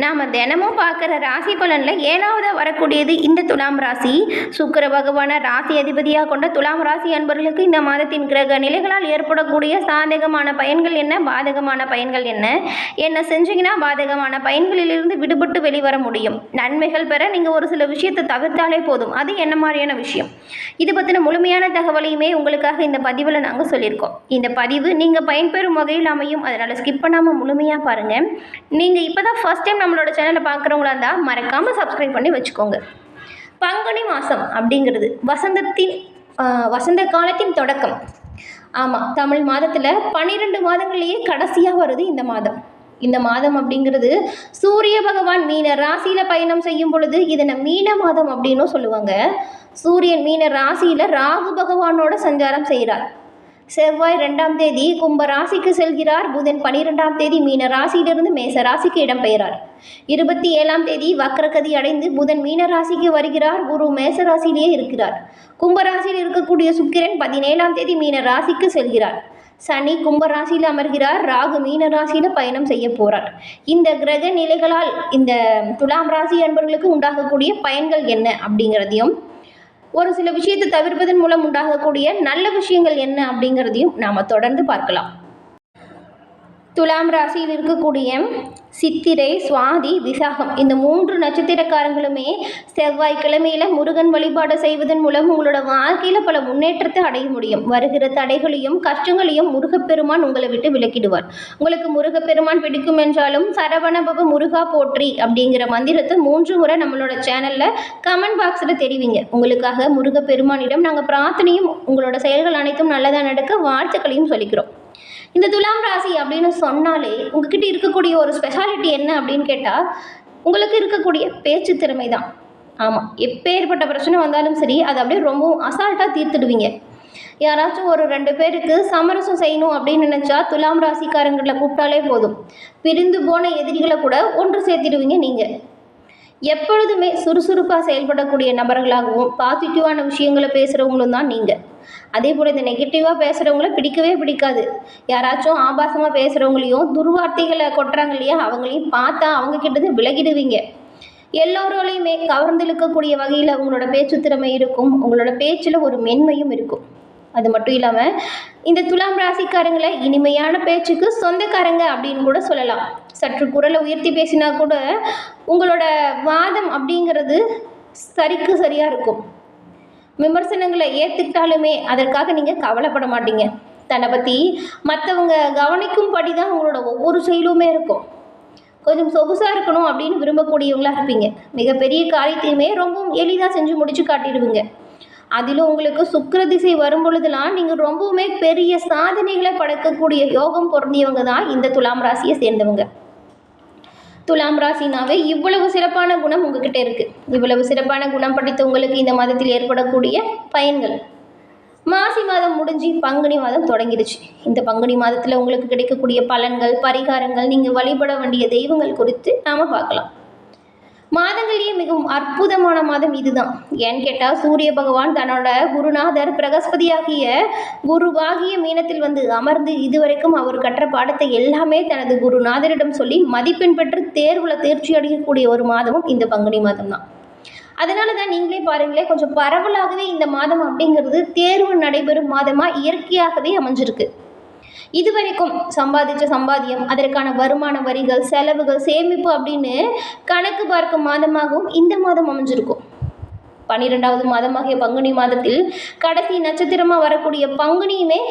நாம் தினமும் பார்க்குற ராசி பலனில் ஏழாவதாக வரக்கூடியது இந்த துலாம் ராசி. சுக்கிர பகவான ராசி அதிபதியாக கொண்ட துலாம் ராசி அன்பர்களுக்கு இந்த மாதத்தின் கிரக நிலைகளால் ஏற்படக்கூடிய சாதகமான பயன்கள் என்ன, பாதகமான பயன்கள் என்ன, என்ன செஞ்சீங்கன்னா பாதகமான பயன்களிலிருந்து விடுபட்டு வெளிவர முடியும். நன்மைகள் பெற நீங்கள் ஒரு சில விஷயத்தை தவிர்த்தாலே போதும். அது என்ன மாதிரியான விஷயம், இது பற்றின முழுமையான தகவலையுமே உங்களுக்காக இந்த பதிவில் நாங்கள் சொல்லியிருக்கோம். இந்த பதிவு நீங்கள் பயன்பெறும் வகையில் அமையும், அதனால் ஸ்கிப் பண்ணாமல் முழுமையாக பாருங்கள். நீங்கள் இப்போ தான் ஃபர்ஸ்ட் டைம் நம்மளோட சேனலை பார்க்குறவங்களா இருந்தால் மறக்காமல் சப்ஸ்கிரைப் பண்ணி வச்சுக்கோங்க. பங்குனி மாதம் அப்படிங்கிறது வசந்த காலத்தின் தொடக்கம். ஆமாம், தமிழ் மாதத்தில் 12 மாதங்கள்லேயே கடைசியாக வருது இந்த மாதம். இந்த மாதம் அப்படிங்கிறது சூரிய பகவான் மீன ராசியில் பயணம் செய்யும் பொழுது இதனை மீன மாதம் அப்படின்னும் சொல்லுவாங்க. சூரியன் மீன ராசியில் ராகு பகவானோட சஞ்சாரம் செய்கிறார். செவ்வாய் 2ஆம் தேதி கும்ப ராசிக்கு செல்கிறார். புதன் 12ஆம் தேதி மீன ராசியிலிருந்து மேச ராசிக்கு இடம்பெயரார். 27ஆம் தேதி வக்ரகதி அடைந்து புதன் மீன ராசிக்கு வருகிறார். குரு மேச ராசியிலேயே இருக்கிறார். கும்பராசியில் இருக்கக்கூடிய சுக்கிரன் 17ஆம் தேதி மீன ராசிக்கு செல்கிறார். சனி கும்ப ராசியில் அமர்கிறார். ராகு மீன ராசியில் பயணம் செய்ய போகிறார். இந்த கிரக நிலைகளால் இந்த துலாம் ராசி அன்பர்களுக்கு உண்டாகக்கூடிய பயன்கள் என்ன அப்படிங்கிறதையும், ஒரு சில விஷயத்தை தவிர்ப்பதன் மூலம் உண்டாகக்கூடிய நல்ல விஷயங்கள் என்ன அப்படிங்கிறதையும் நாம் தொடர்ந்து பார்க்கலாம். துலாம் ராசியில் இருக்கக்கூடிய சித்திரை, சுவாதி, விசாகம் இந்த 3 நட்சத்திரக்காரங்களுமே செவ்வாய்க்கிழமையில் முருகன் வழிபாடு செய்வதன் மூலம் உங்களோட வாழ்க்கையில் பல முன்னேற்றத்தை அடைய முடியும். வருகிற தடைகளையும் கஷ்டங்களையும் முருகப்பெருமான் உங்களை விட்டு விலக்கிடுவார். உங்களுக்கு முருகப்பெருமான் பிடிக்கும் என்றாலும் சரவணபவ முருகா போற்றி அப்படிங்கிற மந்திரத்தை 3 முறை நம்மளோட சேனலில் கமெண்ட் பாக்ஸில் தெரிவிங்க. உங்களுக்காக முருகப்பெருமானிடம் நாங்கள் பிரார்த்தனையும் உங்களோட செயல்கள் அனைத்தும் நல்லதாக நடக்க வாழ்த்துக்களையும் சொல்லிக்கிறோம். இந்த துலாம் ராசி அப்படின்னு சொன்னாலே உங்ககிட்ட இருக்கக்கூடிய ஒரு ஸ்பெஷாலிட்டி என்ன அப்படின்னு கேட்டால், உங்களுக்கு இருக்கக்கூடிய பேச்சு திறமை தான். ஆமாம், எப்பேற்பட்ட பிரச்சனை வந்தாலும் சரி அதை அப்படியே ரொம்பவும் அசால்ட்டாக தீர்த்துடுவீங்க. யாராச்சும் ஒரு 2 பேருக்கு சமரசம் செய்யணும் அப்படின்னு நினச்சா துலாம் ராசிக்காரங்களை கூப்பிட்டாலே போதும். பிரிந்து போன எதிரிகளை கூட ஒன்று சேர்த்திடுவீங்க. நீங்கள் எப்பொழுதுமே சுறுசுறுப்பாக செயல்படக்கூடிய நபர்களாகவும் பாசிட்டிவான விஷயங்களை பேசுகிறவங்களும் தான் நீங்கள். அதே போல் இந்த நெகட்டிவாக பேசுகிறவங்கள பிடிக்கவே பிடிக்காது. யாராச்சும் ஆபாசமாக பேசுகிறவங்களையும் துர்வார்த்தைகளை கொட்டுறாங்க இல்லையா, அவங்களையும் பார்த்தா அவங்க கிட்டது விலகிடுவீங்க. எல்லோரோலையுமே கவர்ந்திழுக்கக்கூடிய வகையில் உங்களோட பேச்சு திறமை இருக்கும். உங்களோட பேச்சில் ஒரு மென்மையும் இருக்கும். அது மட்டும் இல்லாமல் இந்த துலாம் ராசிக்காரங்களை இனிமையான பேச்சுக்கு சொந்தக்காரங்க அப்படின்னு கூட சொல்லலாம். சற்று குரலை உயர்த்தி பேசினா கூட உங்களோட வாதம் அப்படிங்கிறது சரிக்கு சரியாக இருக்கும். விமர்சனங்களை ஏற்றுக்கிட்டாலுமே அதற்காக நீங்கள் கவலைப்பட மாட்டீங்க. தன்னை பற்றி மற்றவங்க கவனிக்கும்படி தான் உங்களோட ஒவ்வொரு செயலுமே இருக்கும். கொஞ்சம் சொகுசாக இருக்கணும் அப்படின்னு விரும்பக்கூடியவங்களாக இருப்பீங்க. மிகப்பெரிய காரியத்தையுமே ரொம்பவும் எளிதாக செஞ்சு முடிச்சு காட்டிடுவீங்க. அதிலும் உங்களுக்கு சுக்கிர திசை வரும் பொழுதுலாம் நீங்கள் ரொம்பவுமே பெரிய சாதனைகளை படைக்கக்கூடிய யோகம் பொருந்தியவங்க தான் இந்த துலாம் ராசியை சேர்ந்தவங்க. துலாம் ராசினாவே இவ்வளவு சிறப்பான குணம் உங்ககிட்ட இருக்குது. இவ்வளவு சிறப்பான குணம் படித்த உங்களுக்கு இந்த மாதத்தில் ஏற்படக்கூடிய பயன்கள். மாசி மாதம் முடிஞ்சு பங்குனி மாதம் தொடங்கிடுச்சு. இந்த பங்குனி மாதத்தில் உங்களுக்கு கிடைக்கக்கூடிய பலன்கள், பரிகாரங்கள், நீங்கள் வழிபட வேண்டிய தெய்வங்கள் குறித்து நாம் பார்க்கலாம். மாதங்களிலேயே மிகவும் அற்புதமான மாதம் இதுதான். ஏன்னு கேட்டால் சூரிய பகவான் தன்னோட குருநாதர் பிரகஸ்பதியாகிய குருவாகிய மீனத்தில் வந்து அமர்ந்து இதுவரைக்கும் அவர் கற்ற பாடத்தை எல்லாமே தனது குருநாதரிடம் சொல்லி மதிப்பெண் பெற்று தேர்வில் தேர்ச்சி அடையக்கூடிய ஒரு மாதமும் இந்த பங்குனி மாதம் தான். அதனால தான் நீங்களே பாருங்களேன், கொஞ்சம் பரவலாகவே இந்த மாதம் அப்படிங்கிறது தேர்வு நடைபெறும் மாதமாக இயற்கையாகவே அமைஞ்சிருக்கு. இதுவரைக்கும் சம்பாதிச்ச சம்பாத்தியம், அதற்கான வருமான வரிகள், செலவுகள், சேமிப்பு அப்படின்னு கணக்கு பார்க்கும் மாதமாகவும் இந்த மாதம் அமைஞ்சிருக்கும். 12வது மாதமாகிய பங்குனி மாதத்தில் கடைசி நட்சத்திரமாக வரக்கூடிய பங்குனியுமே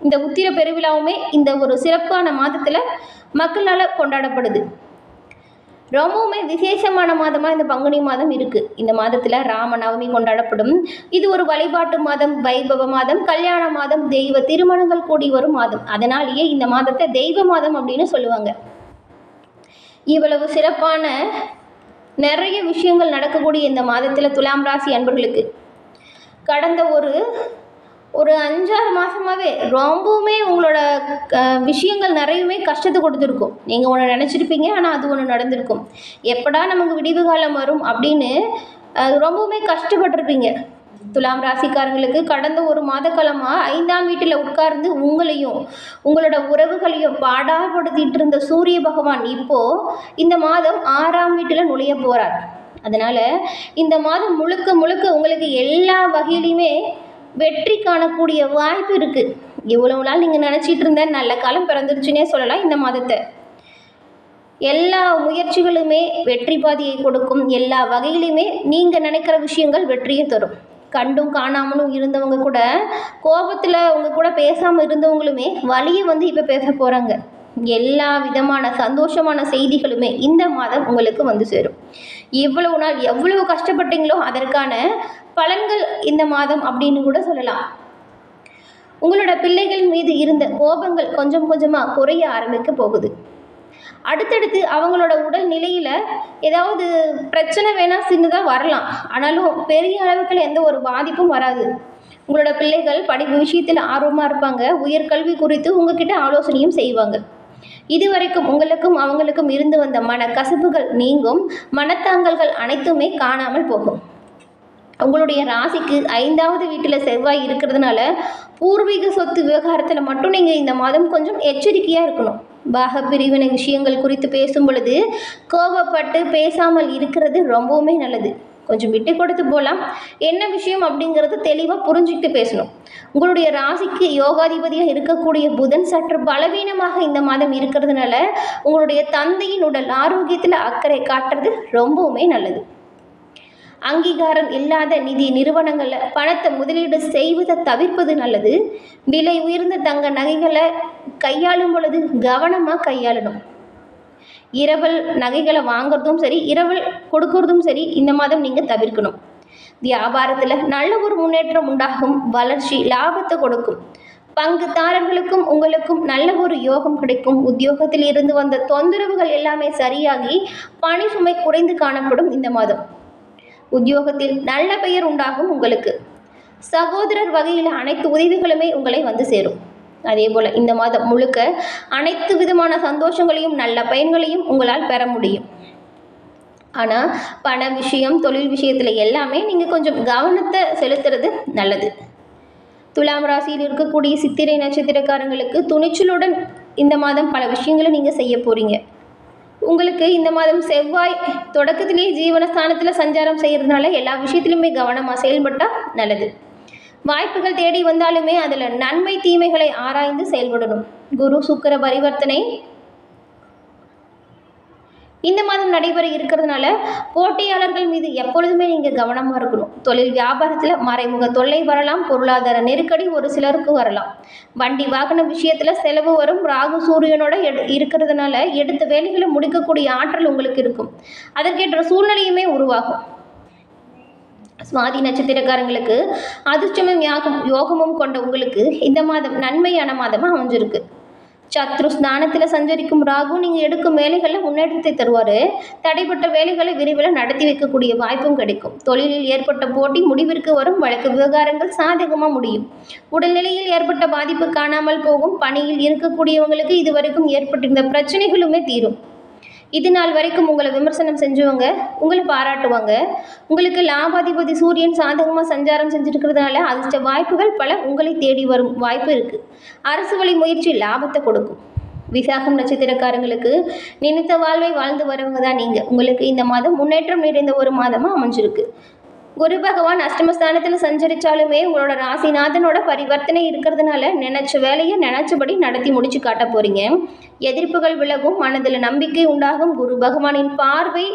இந்த உத்திர பெருவிழாவுமே இந்த ஒரு சிறப்பான மாதத்தில் மக்களால் கொண்டாடப்படுது. ரொம்பவுமே விசேஷமான மாதமாக இந்த பங்குனி மாதம் இருக்குது. இந்த மாதத்தில் ராமநவமி கொண்டாடப்படும். இது ஒரு வழிபாட்டு மாதம், வைபவ மாதம், கல்யாண மாதம், தெய்வ திருமணங்கள் கூடி வரும் மாதம். அதனாலேயே இந்த மாதத்தை தெய்வ மாதம் அப்படின்னு சொல்லுவாங்க. இவ்வளவு சிறப்பான நிறைய விஷயங்கள் நடக்கக்கூடிய இந்த மாதத்தில் துலாம் ராசி அன்பர்களுக்கு கடந்த ஒரு 5-6 மாதமாகவே ரொம்பவுமே உங்களோட விஷயங்கள் நிறையவே கஷ்டத்தை கொடுத்துருக்கும். நீங்கள் ஒன்று நினச்சிருப்பீங்க, ஆனால் அது ஒன்று நடந்திருக்கும். எப்படா நமக்கு விடிவு காலம் வரும் அப்படின்னு ரொம்பவுமே கஷ்டப்பட்டிருப்பீங்க. துலாம் ராசிக்காரங்களுக்கு கடந்த ஒரு மாத காலமாக 5ஆம் வீட்டில் உட்கார்ந்து உங்களையும் உங்களோட உறவுகளையும் பாடாப்படுத்திட்டு இருந்த சூரிய பகவான் இப்போது இந்த மாதம் 6ஆம் வீட்டில் நுழைய போகிறார். அதனால் இந்த மாதம் முழுக்க முழுக்க உங்களுக்கு எல்லா வகையிலையுமே வெற்றி காணக்கூடிய வாய்ப்பு இருக்குது. இவ்வளவு நாள் நீங்கள் நினச்சிட்டு இருந்த நல்ல காலம் பிறந்துருச்சுன்னே சொல்லலாம். இந்த மாதத்தை எல்லா முயற்சிகளுமே வெற்றி பாதையை கொடுக்கும். எல்லா வகையிலுமே நீங்கள் நினைக்கிற விஷயங்கள் வெற்றியை தரும். கண்டும் காணாமலும் இருந்தவங்க கூட, கோபத்தில் அவங்க கூட பேசாமல் இருந்தவங்களுமே வழியை இப்போ பேச போகிறாங்க. எல்லா விதமான சந்தோஷமான செய்திகளுமே இந்த மாதம் உங்களுக்கு வந்து சேரும். இவ்வளவு நாள் எவ்வளவு கஷ்டப்பட்டீங்களோ அதற்கான பலன்கள் இந்த மாதம் அப்படின்னு கூட சொல்லலாம். உங்களோட பிள்ளைகள் மீது இருந்த கோபங்கள் கொஞ்சம் கொஞ்சமாக குறைய ஆரம்பிக்க போகுது. அடுத்தடுத்து அவங்களோட உடல் நிலையில் ஏதாவது பிரச்சனை வேணால் சின்னதாக வரலாம், ஆனாலும் பெரிய அளவுக்கு எந்த ஒரு பாதிப்பும் வராது. உங்களோட பிள்ளைகள் படிப்பு விஷயத்தில் ஆர்வமாக இருப்பாங்க. உயர்கல்வி குறித்து உங்ககிட்ட ஆலோசனையும் செய்வாங்க. இதுவரைக்கும் உங்களுக்கும் அவங்களுக்கும் இருந்து வந்த மன கசப்புகள் நீங்கும். மனத்தாங்கல்கள் அனைத்துமே காணாமல் போகும். உங்களுடைய ராசிக்கு 5ஆவது வீட்டில் செவ்வாய் இருக்கிறதுனால பூர்வீக சொத்து விவகாரத்தில் மட்டும் நீங்கள் இந்த மாதம் கொஞ்சம் எச்சரிக்கையாக இருக்கணும். பாக பிரிவினை விஷயங்கள் குறித்து பேசும் பொழுது கோபப்பட்டு பேசாமல் இருக்கிறது ரொம்பவுமே நல்லது. கொஞ்சம் விட்டு கொடுத்து போகலாம். என்ன விஷயம் அப்படிங்கிறது தெளிவாக புரிஞ்சுக்கிட்டு பேசணும். உங்களுடைய ராசிக்கு யோகாதிபதியாக இருக்கக்கூடிய புதன் சற்று பலவீனமாக இந்த மாதம் இருக்கிறதுனால உங்களுடைய தந்தையின் உடல் ஆரோக்கியத்தில் அக்கறை காட்டுறது ரொம்பவுமே நல்லது. அங்கீகாரம் இல்லாத நிதி நிறுவனங்களில் பணத்தை முதலீடு செய்வதை தவிர்ப்பது நல்லது. விலை உயர்ந்த தங்க நகைகளை கையாளும் பொழுது கவனமாக கையாளணும். இரவல் நகைகளை வாங்குறதும் சரி, இரவல் கொடுக்கறதும் சரி இந்த மாதம் நீங்கள் தவிர்க்கணும். வியாபாரத்தில் நல்ல ஒரு முன்னேற்றம் உண்டாகும். வளர்ச்சி லாபத்தை கொடுக்கும். பங்குதாரர்களுக்கும் உங்களுக்கும் நல்ல ஒரு யோகம் கிடைக்கும். உத்தியோகத்தில் இருந்து வந்த தொந்தரவுகள் எல்லாமே சரியாகி பணி சுமை குறைந்து காணப்படும். இந்த மாதம் உத்தியோகத்தில் நல்ல பெயர் உண்டாகும். உங்களுக்கு சகோதரர் வகையில் அனைத்து உதவிகளுமே உங்களை வந்து சேரும். அதே போல் இந்த மாதம் முழுக்க அனைத்து விதமான சந்தோஷங்களையும் நல்ல பயன்களையும் உங்களால் பெற முடியும். ஆனால் பண விஷயம், தொழில் விஷயத்தில் எல்லாமே நீங்கள் கொஞ்சம் கவனத்தை செலுத்துறது நல்லது. துலாம் ராசியில் இருக்கக்கூடிய சித்திரை நட்சத்திரக்காரங்களுக்கு துணிச்சலுடன் இந்த மாதம் பல விஷயங்களை நீங்கள் செய்ய போகிறீங்க. உங்களுக்கு இந்த மாதம் செவ்வாய் தொடக்கத்திலேயே ஜீவனஸ்தானத்தில் சஞ்சாரம் செய்கிறதுனால எல்லா விஷயத்திலுமே கவனமாக செயல்பட்டால் நல்லது. வாய்ப்புகள் தேடி வந்தாலுமே அதில் நன்மை தீமைகளை ஆராய்ந்து செயல்படணும். குரு சுக்கிர பரிவர்த்தனை இந்த மாதம் நடைபெற இருக்கிறதுனால போட்டியாளர்கள் மீது எப்பொழுதுமே நீங்கள் கவனமாக இருக்கணும். தொழில் வியாபாரத்தில் மறைமுக தொல்லை வரலாம். பொருளாதார நெருக்கடி ஒரு சிலருக்கு வரலாம். வண்டி வாகன விஷயத்தில் செலவு வரும். ராகு சூரியனோட இருக்கிறதுனால எடுத்த வேலைகளை முடிக்கக்கூடிய ஆற்றல் உங்களுக்கு இருக்கும். அதற்கேற்ற சூழ்நிலையுமே உருவாகும். சுவாதி நட்சத்திரக்காரங்களுக்கு அதிர்ஷ்டமும் யோகமும் கொண்ட உங்களுக்கு இந்த மாதம் நன்மையான மாதமாக அமைஞ்சிருக்கு. சத்ரு ஸ்நானத்தில் சஞ்சரிக்கும் ராகு நீங்கள் எடுக்கும் வேலைகளில் முன்னேற்றத்தை தருவார். தடைப்பட்ட வேலைகளை விரைவில் நடத்தி வைக்கக்கூடிய வாய்ப்பும் கிடைக்கும். தொழிலில் ஏற்பட்ட போட்டி முடிவிற்கு வரும். வழக்கு விவகாரங்கள் சாதகமாக முடியும். உடல்நிலையில் ஏற்பட்ட பாதிப்பு காணாமல் போகும். பணியில் இருக்கக்கூடியவங்களுக்கு இதுவரைக்கும் ஏற்பட்டிருந்த பிரச்சனைகளுமே தீரும். இது நாள் வரைக்கும் உங்களை விமர்சனம் செஞ்சவங்க உங்களை பாராட்டுவாங்க. உங்களுக்கு லாபாதிபதி சூரியன் சாதகமாக சஞ்சாரம் செஞ்சுருக்கிறதுனால அதிர்ஷ்ட வாய்ப்புகள் பல உங்களை தேடி வரும் வாய்ப்பு இருக்குது. அரசு வழி முயற்சி லாபத்தை கொடுக்கும். விசாகம் நட்சத்திரக்காரங்களுக்கு நினைத்த வாழ்வை வாழ்ந்து வரவங்க தான் நீங்கள். உங்களுக்கு இந்த மாதம் முன்னேற்றம் நிறைந்த ஒரு மாதமாக அமைஞ்சிருக்கு. குரு பகவான் அஷ்டமஸ்தானத்தில் சஞ்சரித்தாலுமே உங்களோட ராசிநாதனோட பரிவர்த்தனை இருக்கிறதுனால நினச்ச வேலையை நினச்சபடி நடத்தி முடிச்சு காட்ட போகிறீங்க. எதிர்ப்புகள் விலகும். மனதில் நம்பிக்கை உண்டாகும். குரு பகவானின் பார்வை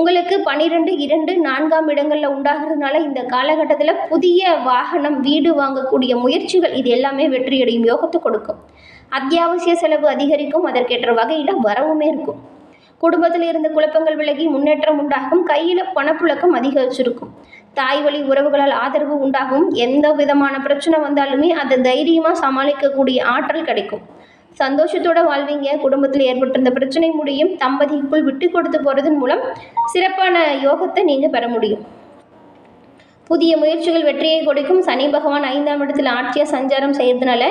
உங்களுக்கு 12, 2, 4ஆம் இடங்களில் உண்டாகிறதுனால இந்த காலகட்டத்தில் புதிய வாகனம், வீடு வாங்கக்கூடிய முயற்சிகள் இது எல்லாமே வெற்றியடையும் யோகத்தை கொடுக்கும். அத்தியாவசிய செலவு அதிகரிக்கும். அதற்கேற்ற வகையில் வரவுமே இருக்கும். குடும்பத்தில் இருந்த குழப்பங்கள் விலகி முன்னேற்றம் உண்டாகும். கையில் பணப்புழக்கம் அதிகரிச்சிருக்கும். தாய் வழி உறவுகளால் ஆதரவு உண்டாகும். எந்த விதமான பிரச்சனை வந்தாலுமே அதை தைரியமாக சமாளிக்கக்கூடிய ஆற்றல் கிடைக்கும். சந்தோஷத்தோட வாழ்வீங்க. குடும்பத்தில் ஏற்பட்டிருந்த பிரச்சனை முடியும். தம்பதிக்குள் விட்டு கொடுத்து போகிறதன் மூலம் சிறப்பான யோகத்தை நீங்கள் பெற முடியும். புதிய முயற்சிகள் வெற்றியை கொடுக்கும். சனி பகவான் 5ஆம் இடத்தில் ஆட்சியாக சஞ்சாரம் செய்கிறதுனால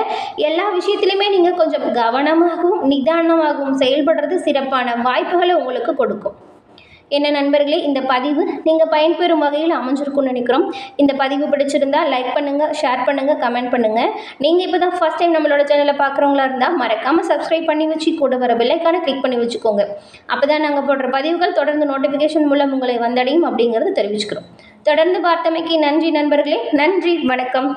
எல்லா விஷயத்திலுமே நீங்கள் கொஞ்சம் கவனமாகவும் நிதானமாகவும் செயல்படுறது சிறப்பான வாய்ப்புகளை உங்களுக்கு கொடுக்கும். என்ன நண்பர்களே, இந்த பதிவு நீங்கள் பயன்பெறும் வகையில் அமைஞ்சிருக்கும்னு நினைக்கிறோம். இந்த பதிவு பிடிச்சிருந்தா லைக் பண்ணுங்கள், ஷேர் பண்ணுங்கள், கமெண்ட் பண்ணுங்கள். நீங்கள் இப்போ தான் ஃபஸ்ட் டைம் நம்மளோட சேனலை பார்க்குறவங்களா இருந்தால் மறக்காமல் சப்ஸ்கிரைப் பண்ணி வச்சு கூட வர பெல்லைக்கான கிளிக் பண்ணி வச்சுக்கோங்க. அப்போ தான் நாங்கள் போடுற பதிவுகள் தொடர்ந்து நோட்டிஃபிகேஷன் மூலம் உங்களை வந்தடையும் அப்படிங்கிறது தெரிவிச்சுக்கிறோம். தொடர்ந்து பார்த்தமைக்கு நன்றி நண்பர்களே. நன்றி, வணக்கம்.